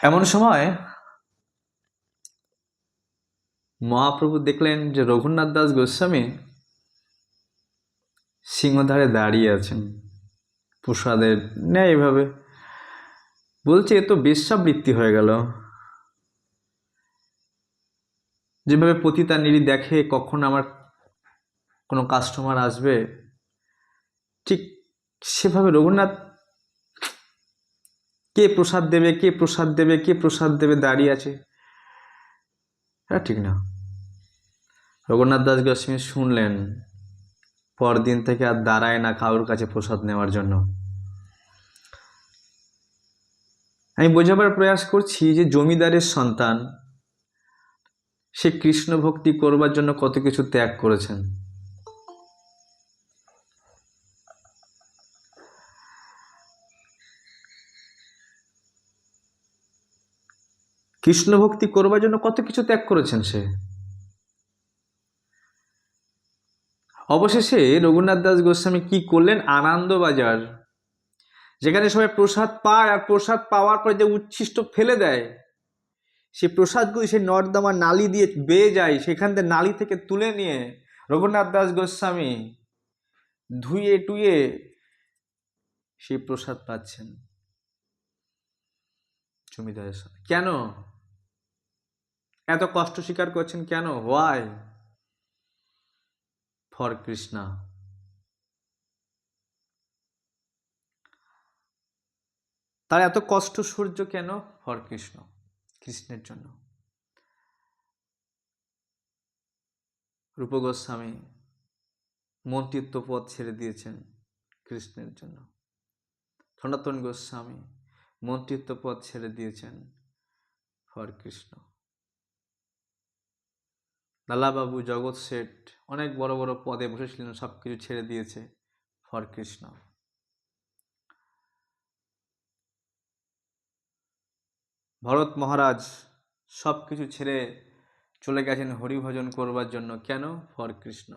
এমন সময় মহাপ্রভু দেখলেন যে রঘুনাথ দাস গোস্বামী সিংহধারে দাঁড়িয়ে আছেন প্রসাদের নেয়। এইভাবে বলছে, এ তো বেশ্যাবৃত্তি হয়ে গেল। যেভাবে পতিতানিরি দেখে কখন আমার কোনো কাস্টমার আসবে, ঠিক সেভাবে রঘুনাথ কে প্রসাদ দেবে, কে প্রসাদ দেবে, কে প্রসাদ দেবে দাঁড়িয়ে আছে। এটা ঠিক না। রঘুনাথ দাস গোস্বামী শুনলেন, পরদিন থেকে আর দাঁড়ায় না কারোর কাছে প্রসাদ নেওয়ার জন্য। আমি বোঝাবার প্রয়াস করছি যে জমিদারের সন্তান, সে কৃষ্ণ ভক্তি করবার জন্য কত কিছু ত্যাগ করেছেন। কৃষ্ণ ভক্তি করবার জন্য কত কিছু ত্যাগ করেছেন সে। অবশেষে রঘুনাথ দাস গোস্বামী কি করলেন? আনন্দবাজার, যেখানে সবাই প্রসাদ পায় আর প্রসাদ পাওয়ার পর যে উচ্ছিষ্ট ফেলে দেয়, সেই প্রসাদগুলি সেই নর্দমা নালী দিয়ে বেয়ে যায়, সেখান থেকে নালী থেকে তুলে নিয়ে রঘুনাথ দাস গোস্বামী ধুয়ে টুয়ে সেই প্রসাদ পাচ্ছেন জমিদারের সাথে। কেন এত কষ্ট স্বীকার করছেন? কেন? হোয়াই? ফর কৃষ্ণা। তার এত কষ্ট সহ্য কেন? ফর কৃষ্ণ, কৃষ্ণের জন্য। রূপ গোস্বামী মন্ত্রিত্ব পদ ছেড়ে দিয়েছেন কৃষ্ণের জন্য। সনাতন গোস্বামী মন্ত্রিত্ব পদ ছেড়ে দিয়েছেন ফর কৃষ্ণ। লালাবাবু, জগৎ শেঠ অনেক বড় বড় পদে বসেছিলেন, সব কিছু ছেড়ে দিয়েছে ফর কৃষ্ণ। ভরত মহারাজ সব কিছু ছেড়ে চলে গেছেন হরিভজন করবার জন্য। কেন? ফর কৃষ্ণ।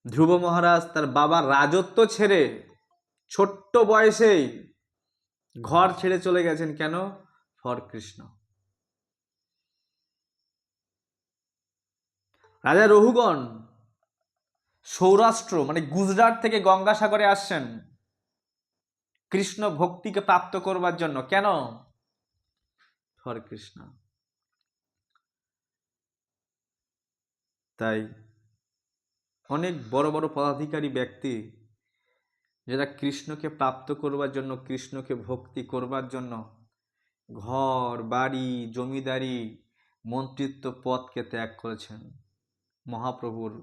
ধ্রুব মহারাজ তার বাবার রাজত্ব ছেড়ে ছোট্ট বয়সেই ঘর ছেড়ে চলে গেছেন। কেন? ফর কৃষ্ণ। রাজা রঘুগণ সৌরাষ্ট্র মানে গুজরাট থেকে গঙ্গাসাগরে আসছেন কৃষ্ণ ভক্তিকে প্রাপ্ত করবার জন্য। কেন? ফর কৃষ্ণ। তাই অনেক বড় বড় পদাধিকারী ব্যক্তি যারা কৃষ্ণকে প্রাপ্ত করবার জন্য, কৃষ্ণকে ভক্তি করবার জন্য ঘর বাড়ি জমিদারি মন্ত্রিত্ব পদকে ত্যাগ করেছেন মহাপ্রভুর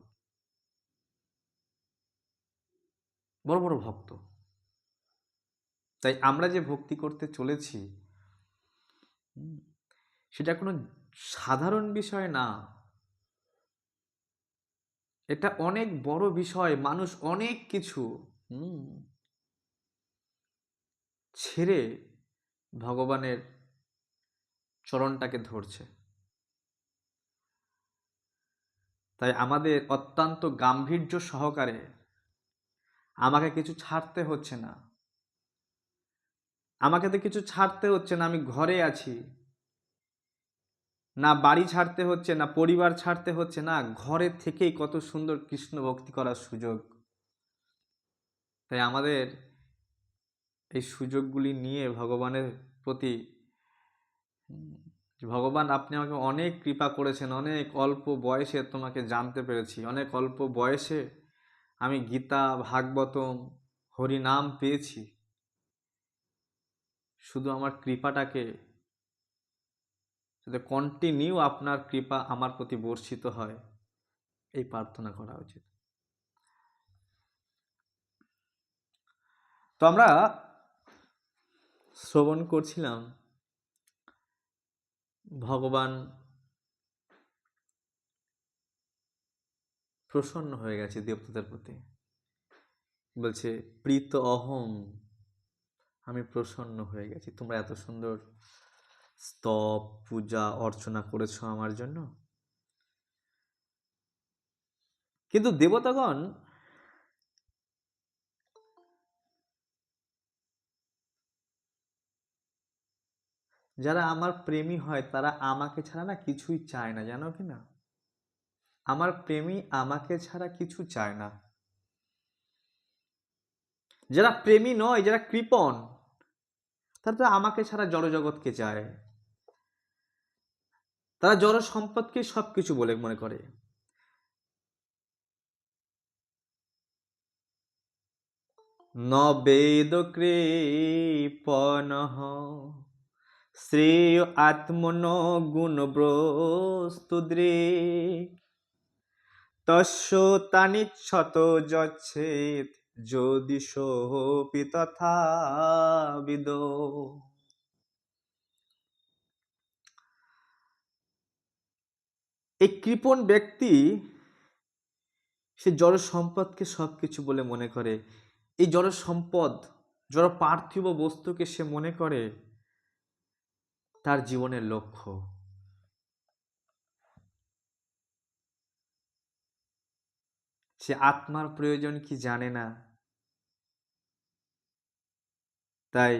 বড় বড় ভক্ত। তাই আমরা যে ভক্তি করতে চলেছি সেটা কোনো সাধারণ বিষয় না, এটা অনেক বড় বিষয়। মানুষ অনেক কিছু ছেড়ে ভগবানের চরণটাকে ধরছে। তাই আমাদের অত্যন্ত গাম্ভীর্য সহকারে আমাকে কিছু ছাড়তে হচ্ছে না। আমাকে তো কিছু ছাড়তে হচ্ছে না, আমি ঘরে আছি, না বাড়ি ছাড়তে হচ্ছে, না পরিবার ছাড়তে হচ্ছে, না ঘরে থেকেই কত সুন্দর কৃষ্ণ ভক্তি করার সুযোগ। তাই আমাদের এই সুযোগগুলি নিয়ে ভগবানের প্রতি, ভগবান আপনি আমাকে অনেক কৃপা করেছেন, অনেক অল্প বয়সে তোমাকে জানতে পেরেছি, অনেক অল্প বয়সে আমি গীতা ভাগবতম হরিনাম পেয়েছি, শুধু আমার কৃপাটাকে যাতে কন্টিনিউ আপনার কৃপা আমার প্রতি বর্ষিত হয়, এই প্রার্থনা করা উচিত। তো আমরা শ্রবণ করছিলাম ভগবান প্রসন্ন হয়ে গেছে দেবতাদের প্রতি, বলছে প্রীত অহং, আমি প্রসন্ন হয়ে গেছি, তোমরা এত সুন্দর স্তব পূজা অর্চনা করেছো আমার জন্য। কিন্তু দেবতাগণ যারা আমার প্রেমী হয় তারা আমাকে ছাড়া না কিছুই চায় না, জানো কি না? আমার প্রেমী আমাকে ছাড়া কিছু চায় না। যারা প্রেমী নয়, যারা কৃপণ, তারা তো আমাকে ছাড়া জড়জগৎকে চায়। তারা জড় সম্পদকে সবকিছু বলে মনে করে। ন বেদ কৃপণঃ শ্রেয় আত্মন গুণব্রস্তুদৃক তস্য তানিচ্ছত যচ্ছেদ যদি সোপি তথা বিদ। এই কৃপণ ব্যক্তি সে জড় সম্পদকে সবকিছু বলে মনে করে। এই জড় সম্পদ, জড় পার্থিব বস্তুকে সে মনে করে তার জীবনের লক্ষ্য। সে আত্মার প্রয়োজন কি জানে না। তাই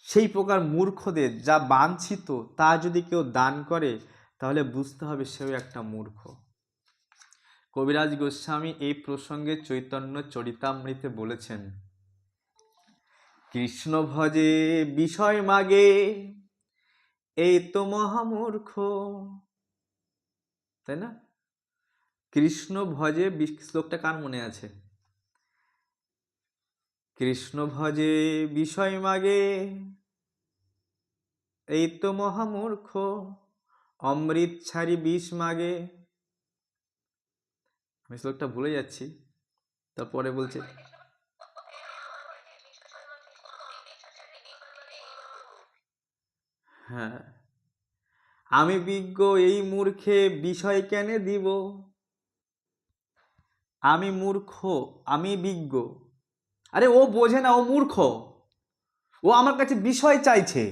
সেই প্রকার মূর্খদের যা বাঞ্ছিত তা যদি কেউ দান করে তাহলে বুঝতে হবে সেও একটা মূর্খ। কবিরাজ গোস্বামী এই প্রসঙ্গে চৈতন্য চরিতামৃতে বলেছেন, কৃষ্ণ ভজে বিষয় মাগে এই তো মহামূর্খ। তাই না? কৃষ্ণ ভজে, শ্লোকটা কার মনে আছে? কৃষ্ণ ভজে বিষয় মাগে এই তো মহামূর্খ, অমৃত ছাড়ি বিষ মাগে। আমি শ্লোকটা ভুলে যাচ্ছি, তারপরে বলছে, হ্যাঁ, আমি বিজ্ঞ এই মূর্খে বিষয় কেনে দিব। আমি মূর্খ, আমি বিজ্ঞ। আরে ও বোঝে না, ও মূর্খ। ও আমার কাছে বিষয় চাইছে,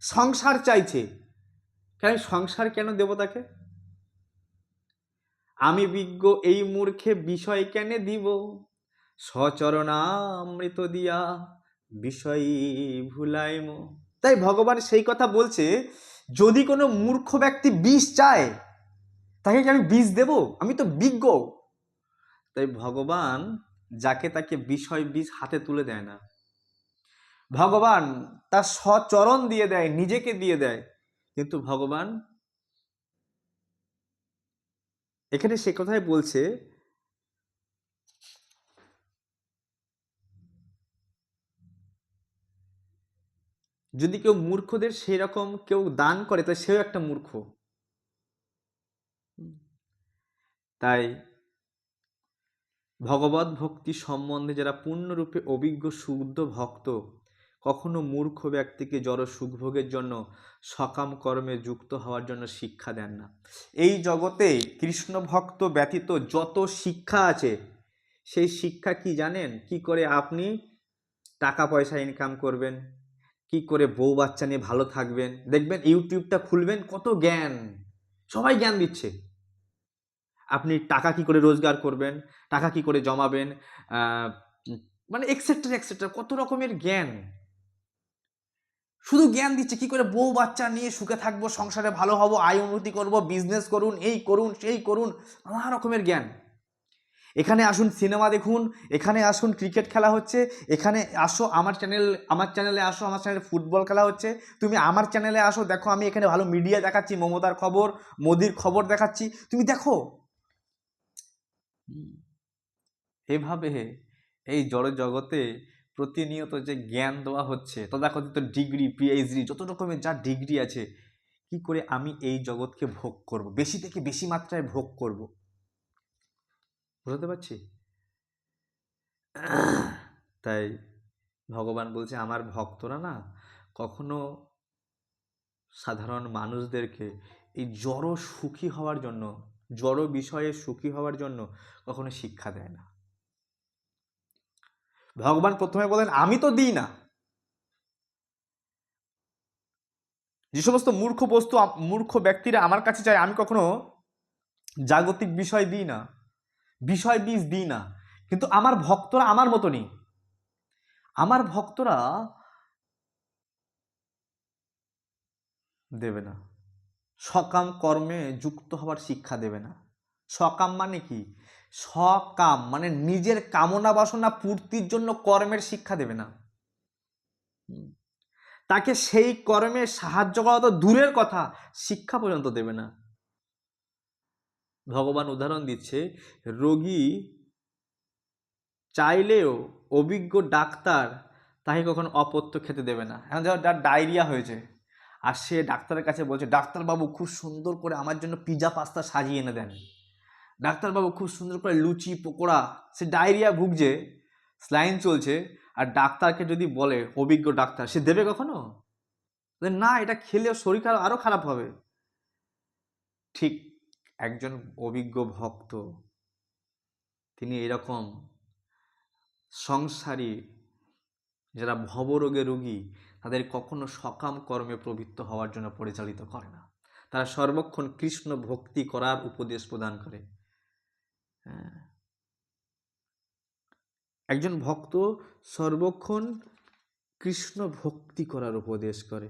সংসার চাইছে। কেন সংসার কেন দেব তাকে? আমি বিজ্ঞ এই মূর্খে বিষয় কেনে দিব, সচরণামৃত দিয়া বিষয় ভুলাইম। তাই ভগবান সেই কথা বলছে, যদি কোনো মূর্খ ব্যক্তি বিষ চায় তাকে কি আমি বিষ দেব? আমি তো বিজ্ঞ। তাই ভগবান যাকে তাকে বিষয় বিষ হাতে তুলে দেয় না। ভগবান তার সচরণ দিয়ে দেয়, নিজেকে দিয়ে দেয়। কিন্তু ভগবান এখানে সে কথাই বলছে, যদি কেউ মূর্খদের সেই রকম কেউ দান করে তাহলে সেও একটা মূর্খ। তাই ভগবত ভক্তি সম্বন্ধে যারা পূর্ণরূপে অভিজ্ঞ শুদ্ধ ভক্ত কখনো মূর্খ ব্যক্তিকে জড় সুখভোগের জন্য সকাম কর্মে যুক্ত হওয়ার জন্য শিক্ষা দেন না। এই জগতে কৃষ্ণ ভক্ত ব্যতীত যত শিক্ষা আছে সেই শিক্ষা কি জানেন? কি করে আপনি টাকা পয়সা ইনকাম করবেন, কি করে বউ বাচ্চা নিয়ে ভালো থাকবেন। দেখবেন ইউটিউবটা খুলবেন, কত জ্ঞান, সবাই জ্ঞান দিচ্ছে। আপনি টাকা কি করে রোজগার করবেন, টাকা কি করে জমাবেন, মানে এক্সেট্রা এক্সেট্রা, কত রকমের জ্ঞান। শুধু জ্ঞান দিচ্ছে কি করে বউ বাচ্চা নিয়ে সুখে থাকবো, সংসারে ভালো হব, আয় উন্নতি করব, বিজনেস করুন, এই করুন সেই করুন, নানা রকমের জ্ঞান। এখানে আসুন সিনেমা দেখুন, এখানে আসুন ক্রিকেট খেলা হচ্ছে, এখানে আসো আমার চ্যানেলে আসো, আমার চ্যানেলে ফুটবল খেলা হচ্ছে, তুমি আমার চ্যানেলে আসো, দেখো আমি এখানে ভালো মিডিয়া দেখাচ্ছি, মমতার খবর, মোদির খবর দেখাচ্ছি, তুমি দেখো। এভাবে এই জড় জগতে প্রতিনিয়ত যে জ্ঞান দেওয়া হচ্ছে, তথাকথিত ডিগ্রি, পিএইচডি, যত রকমের যা ডিগ্রি আছে, কি করে আমি এই জগৎকে ভোগ করব, বেশি থেকে বেশি মাত্রায় ভোগ করব। বুঝতে পারছি? তাই ভগবান বলছে, আমার ভক্তরা না কখনো সাধারণ মানুষদেরকে এই জড় সুখী হওয়ার জন্য, জড় বিষয়ে সুখী হওয়ার জন্য কখনো শিক্ষা দেয় না। ভগবান প্রথমে বলেন, আমি তো দিই না। যে সমস্ত মূর্খ ব্যক্তিরা আমার কাছে চায়, আমি কখনো জাগতিক বিষয় দিই না, বিষয় বীজ দিই না। কিন্তু আমার ভক্তরা আমার মতনই। আমার ভক্তরা দেবে না। সকাম কর্মে যুক্ত হওয়ার শিক্ষা দেবে না। সকাম মানে কি? সকাম মানে নিজের কামনা বাসনা পূর্তির জন্য কর্মের শিক্ষা দেবে না। তাকে সেই কর্মে সাহায্য করা তো দূরের কথা, শিক্ষা পর্যন্ত দেবে না। ভগবান উদাহরণ দিচ্ছে, রোগী চাইলেও অভিজ্ঞ ডাক্তার তাকে কখনো অপথ্য খেতে দেবে না। এখন যার ডায়রিয়া হয়েছে আর সে ডাক্তারের কাছে বলছে, ডাক্তারবাবু খুব সুন্দর করে আমার জন্য পিজা পাস্তা সাজিয়ে এনে দেন, ডাক্তারবাবু খুব সুন্দর করে লুচি পকোড়া। সে ডায়রিয়া ভুগছে, স্লাইন চলছে, আর ডাক্তারকে যদি বলে, অভিজ্ঞ ডাক্তার, সে দেবে কখনো? না, এটা খেলে শরীর আরো খারাপ হবে। ঠিক একজন অভিজ্ঞ ভক্ত তিনি এরকম সংসারী যারা ভবরোগে রোগী তাদের কখনো সকাম কর্মে প্রবৃত্ত হওয়ার জন্য পরিচালিত করে না। তারা সর্বক্ষণ কৃষ্ণ ভক্তি করার উপদেশ প্রদান করে। একজন ভক্ত সর্বক্ষণ কৃষ্ণ ভক্তি করার উপদেশ করে।